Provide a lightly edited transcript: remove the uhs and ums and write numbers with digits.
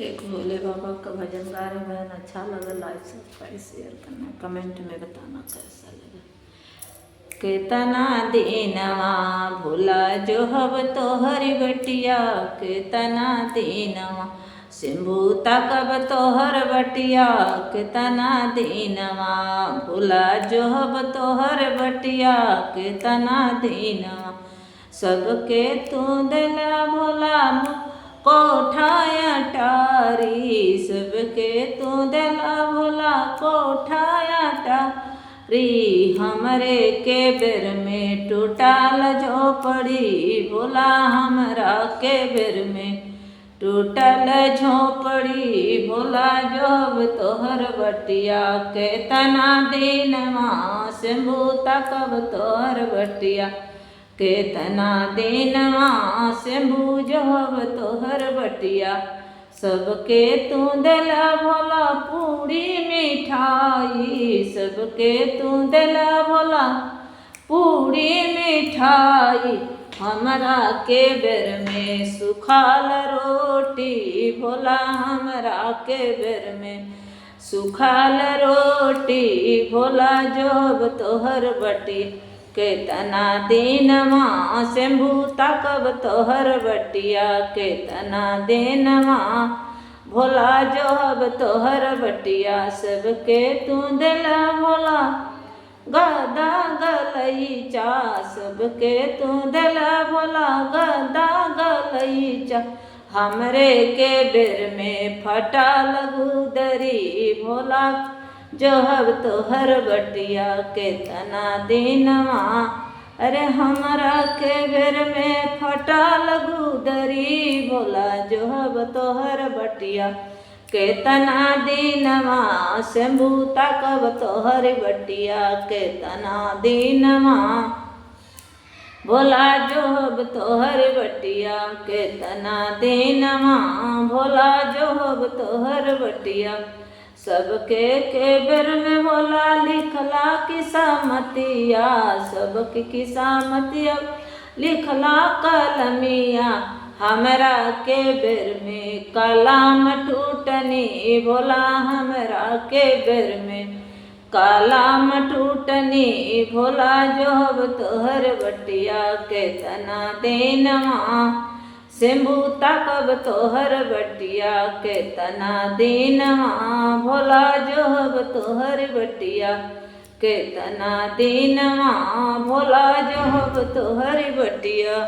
एक भोले बाबा का भजन गा रहे बहन, अच्छा लगा लाइक सब्सक्राइब शेयर करना, कमेंट में बताना कैसा लगा। केतना दीनवा भोला जो हब तो हरि बटिया, केतना दीनवा सिंभू तकब तो हर बटिया, केतना दीनवा भोला जो हब तो हर बटिया, केतना दीनवा सबके तू दिला भोला कोठाया टारी, सबके तू दिला भोला कोठाया टारी, हमरे के बेर में टूटल झोपड़ी भोला, हमरा के बेर में टूटल झोपड़ी भोला, जोब तोहर बटिया, केतना दीनवा शंभू तकब तोहर बटिया, केतना दीनवा शंभू जोब तोहर बटिया, सबके तू दिला भोला पूरी मिठाई, सबके तू दिला भोला पूरी मिठाई, हमरा के बेर में सुखाल रोटी भोला, हमरा के बेर में सुखाल रोटी भोला, जोब तोहर बटी, केतना दीनवा शंभू तकब तोहर बटिया, केतना दीनवा भोला जोब तोहर बटिया, सबके तू दिला भोला गदा गलईचा, सबके तू दिला भोला गदा गलईचा, हमरे के बेर में फटा लगुदरी भोला, जोहब तोहर बटिया, केतना दीनवा अरे हमरा के बेर में फटा लगुदरी भोला, जोहब तोहर बटिया, केतना दीनवा शंभू तकब तोहर बटिया, केतना दीनवा भोला जोहब तोहर बटिया, केतना दीनवा भोला जोहब तोहर बटिया, सबके के बेर में भोला लिखला किस्मतिया, सबके किस्मतिया लिखला कलमिया, हमरा के बेर में कलाम टूटनी भोला, हमरा के बेर में कलाम टूटनी भोला, जोब तोहर बटिया, केतना दीनवा शंभू तकब तोहर बटिया, केतना दीनवा भोला जोब तोहर बटिया, केतना दीनवा भोला जोब तोहर बटिया।